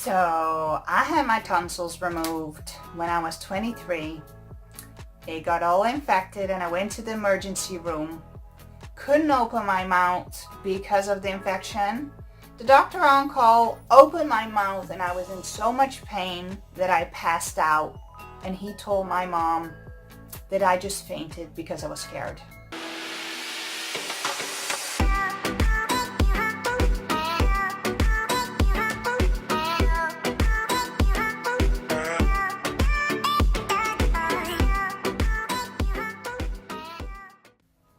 So I had my tonsils removed when I was 23. It got all infected and I went to the emergency room. Couldn't open my mouth because of the infection. The doctor on call opened my mouth and I was in so much pain that I passed out, and he told my mom that I just fainted because I was scared.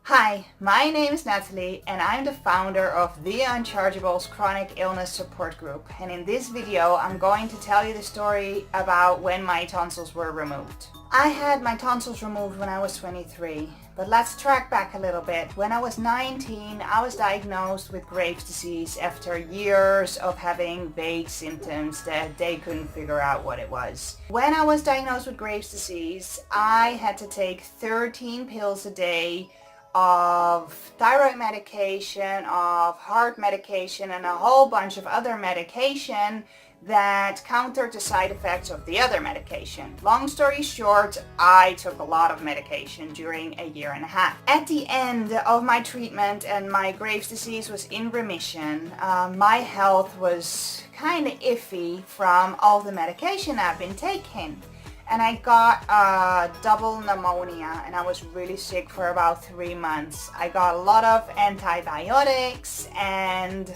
Hi, my name is Natalie and I'm the founder of the Unchargeables chronic illness support group, and in this video I'm going to tell you the story about when my tonsils were removed. I had my tonsils removed when I was 23, but let's track back a little bit. When I was 19, I was diagnosed with Graves' disease after years of having vague symptoms that they couldn't figure out what it was. When I was diagnosed with Graves' disease, I had to take 13 pills a day of thyroid medication, of heart medication, and a whole bunch of other medication that countered the side effects of the other medication. Long story short, I took a lot of medication during a year and a half. At the end of my treatment and my Graves' disease was in remission, my health was kind of iffy from all the medication I've been taking. And I got double pneumonia and I was really sick for about 3 months. I got a lot of antibiotics and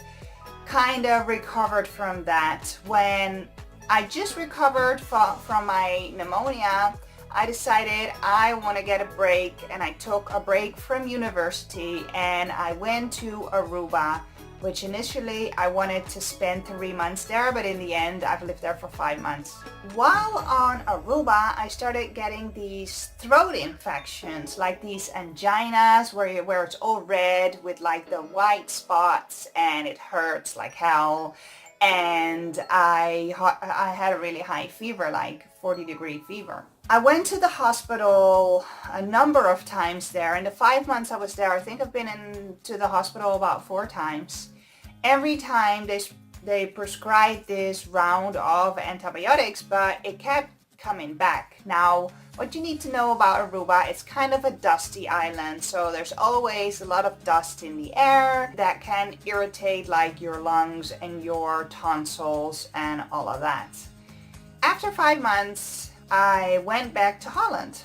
kind of recovered from that. When I just recovered from my pneumonia, I decided I want to get a break, and I took a break from university and I went to Aruba, which initially I wanted to spend 3 months there, but in the end I've lived there for 5 months. While on Aruba, I started getting these throat infections, like these anginas where it's all red with like the white spots and it hurts like hell. And I had a really high fever, like 40-degree fever. I went to the hospital a number of times there. In the 5 months I was there, I think I've been into the hospital about 4 times. Every time they prescribed this round of antibiotics, but it kept coming back. Now, what you need to know about Aruba, it's kind of a dusty island, so there's always a lot of dust in the air that can irritate like your lungs and your tonsils and all of that. After 5 months, I went back to Holland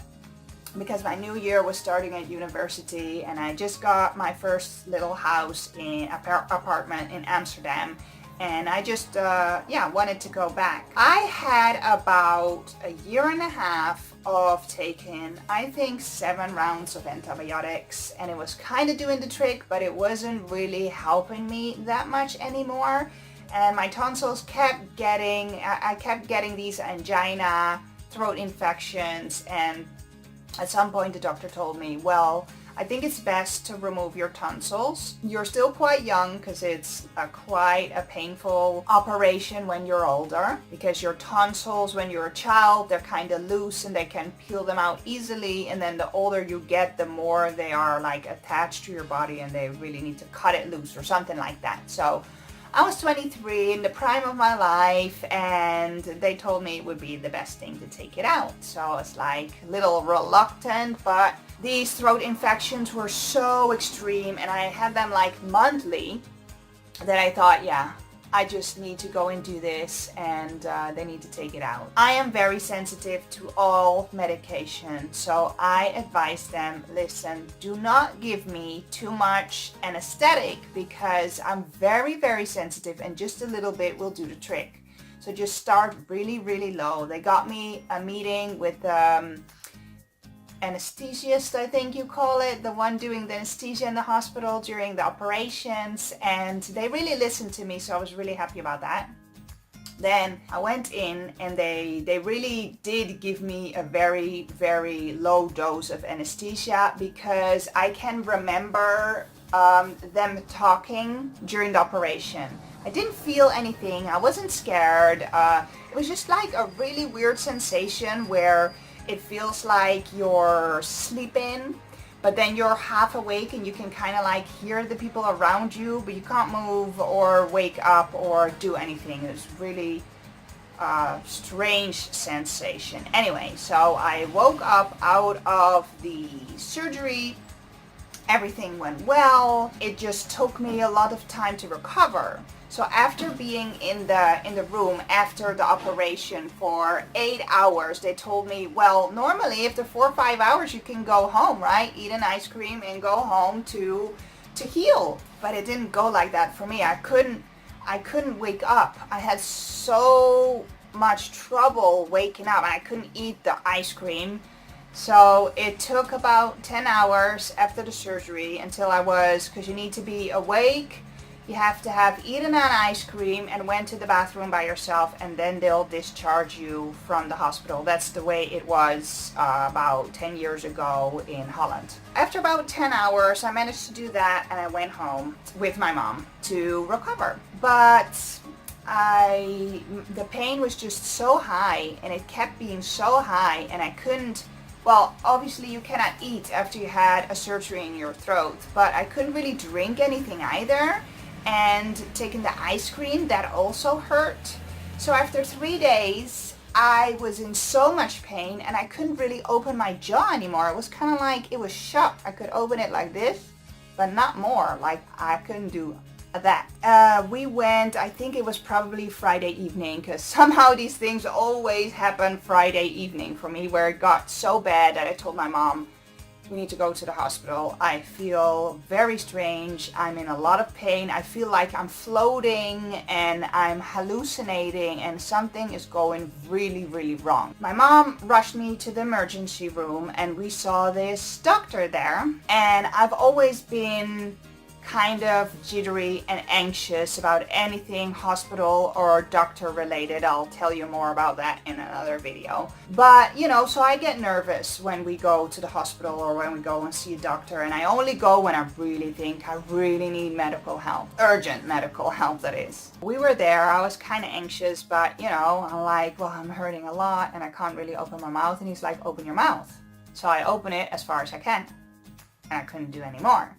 because my new year was starting at university, and I just got my first little house in apartment in Amsterdam, and I just wanted to go back. I had about a year and a half of taking, I think, 7 rounds of antibiotics, and it was kind of doing the trick, but it wasn't really helping me that much anymore. And my tonsils kept getting, I kept getting these angina, throat infections, and at some point the doctor told me, well, I think it's best to remove your tonsils. You're still quite young because it's quite a painful operation when you're older, because your tonsils when you're a child, they're kind of loose and they can peel them out easily, and then the older you get, the more they are like attached to your body and they really need to cut it loose or something like that. So I was 23 in the prime of my life, and they told me it would be the best thing to take it out. So I was like a little reluctant, but these throat infections were so extreme and I had them like monthly that I thought, yeah, I just need to go and do this, and they need to take it out. I am very sensitive to all medication, so I advise them, listen, do not give me too much anesthetic because I'm very, very sensitive, and just a little bit will do the trick. So just start really, really low. They got me a meeting with anesthesiast, I think you call it, the one doing the anesthesia in the hospital during the operations, and they really listened to me, so I was really happy about that. Then I went in and they really did give me a very, very low dose of anesthesia, because I can remember them talking during the operation. I didn't feel anything, I wasn't scared, it was just like a really weird sensation where it feels like you're sleeping, but then you're half awake and you can kind of like hear the people around you, but you can't move or wake up or do anything. It's really strange sensation. Anyway, so I woke up out of the surgery. Everything went well. It just took me a lot of time to recover. So after being in the room after the operation for 8 hours, they told me, well, normally after 4 or 5 hours you can go home, right? Eat an ice cream and go home to heal. But it didn't go like that for me. I couldn't wake up. I had so much trouble waking up. I couldn't eat the ice cream. So it took about 10 hours after the surgery until I was, because you need to be awake, you have to have eaten an ice cream and went to the bathroom by yourself, and then they'll discharge you from the hospital. That's the way it was about 10 years ago in Holland. After about 10 hours, I managed to do that, and I went home with my mom to recover. But the pain was just so high, and it kept being so high, and I couldn't, well, obviously you cannot eat after you had a surgery in your throat, but I couldn't really drink anything either. And taking the ice cream, that also hurt. So after 3 days, I was in so much pain and I couldn't really open my jaw anymore. It was kind of like it was shut. I could open it like this, but not more. Like I couldn't do that. We went, I think it was probably Friday evening, because somehow these things always happen Friday evening for me, where it got so bad that I told my mom, we need to go to the hospital. I feel very strange. I'm in a lot of pain. I feel like I'm floating and I'm hallucinating and something is going really, really wrong. My mom rushed me to the emergency room and we saw this doctor there. And I've always been kind of jittery and anxious about anything hospital or doctor related. I'll tell you more about that in another video. But you know, so I get nervous when we go to the hospital or when we go and see a doctor, and I only go when I really think I really need medical help. Urgent medical help, that is. We were there, I was kind of anxious, but you know, I'm like, well, I'm hurting a lot and I can't really open my mouth, and he's like, open your mouth. So I open it as far as I can and I couldn't do any more.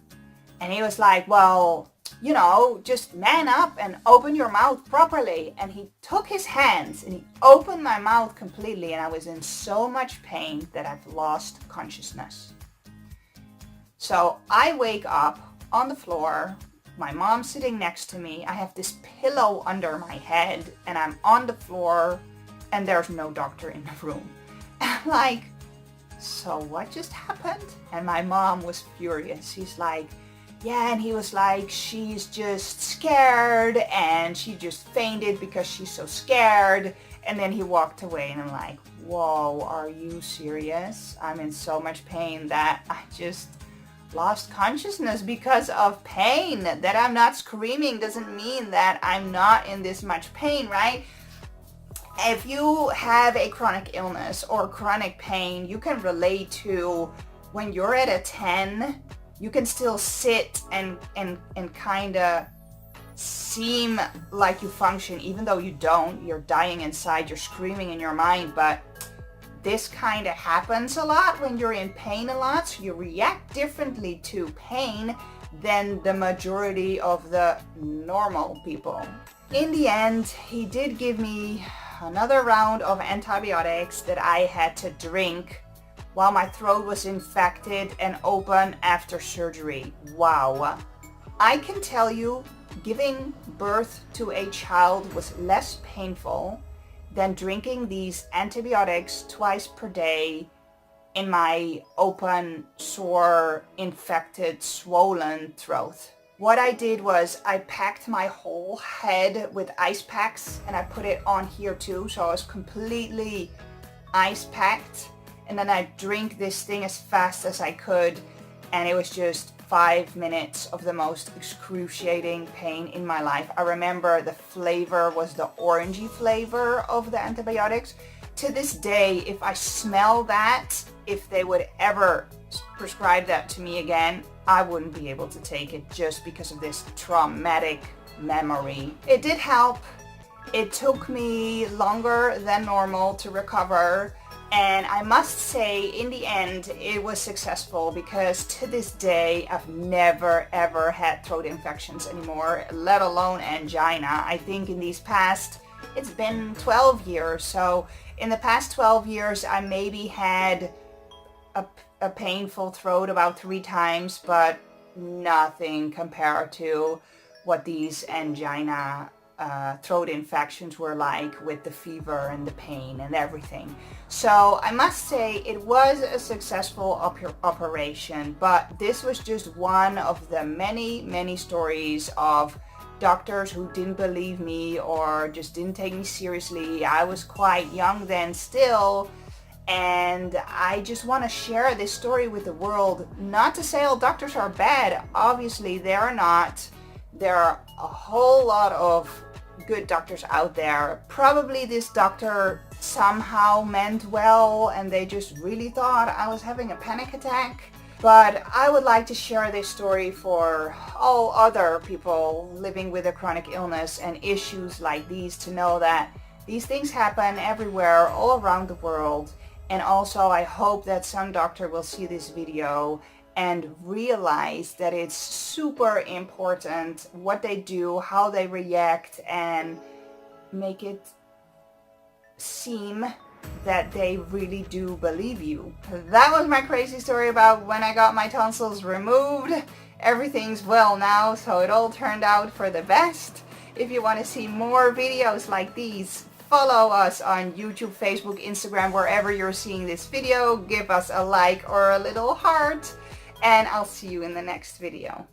And he was like, well, you know, just man up and open your mouth properly. And he took his hands and he opened my mouth completely, and I was in so much pain that I've lost consciousness. So I wake up on the floor, my mom's sitting next to me, I have this pillow under my head, and I'm on the floor, and there's no doctor in the room. And I'm like, so what just happened? And my mom was furious. She's like, yeah, and he was like, she's just scared and she just fainted because she's so scared. And then he walked away, and I'm like, whoa, are you serious? I'm in so much pain that I just lost consciousness because of pain. That I'm not screaming doesn't mean that I'm not in this much pain, right? If you have a chronic illness or chronic pain, you can relate to when you're at a 10, you can still sit and kind of seem like you function, even though you don't. You're dying inside, you're screaming in your mind, but this kind of happens a lot when you're in pain a lot, so you react differently to pain than the majority of the normal people. In the end, he did give me another round of antibiotics that I had to drink while my throat was infected and open after surgery. Wow. I can tell you, giving birth to a child was less painful than drinking these antibiotics twice per day in my open, sore, infected, swollen throat. What I did was I packed my whole head with ice packs, and I put it on here too, so I was completely ice packed. And then I drink this thing as fast as I could, and it was just 5 minutes of the most excruciating pain in my life. I remember the flavor was the orangey flavor of the antibiotics. To this day, if I smell that, if they would ever prescribe that to me again, I wouldn't be able to take it just because of this traumatic memory. It did help. It took me longer than normal to recover. And I must say, in the end, it was successful, because to this day, I've never ever had throat infections anymore, let alone angina. I think in these past it's been 12 years. So in the past 12 years, I maybe had a painful throat about 3 times, but nothing compared to what these angina throat infections were like, with the fever and the pain and everything. So I must say it was a successful operation, but this was just one of the many stories of doctors who didn't believe me or just didn't take me seriously. I was quite young then still, and I just want to share this story with the world. Not to say all doctors are bad, obviously they are not. There are a whole lot of good doctors out there. Probably this doctor somehow meant well and they just really thought I was having a panic attack. But I would like to share this story for all other people living with a chronic illness and issues like these, to know that these things happen everywhere, all around the world. And also I hope that some doctor will see this video and realize that it's super important what they do, how they react, and make it seem that they really do believe you. That was my crazy story about when I got my tonsils removed. Everything's well now, so it all turned out for the best. If you want to see more videos like these, follow us on YouTube, Facebook, Instagram, wherever you're seeing this video. Give us a like or a little heart, and I'll see you in the next video.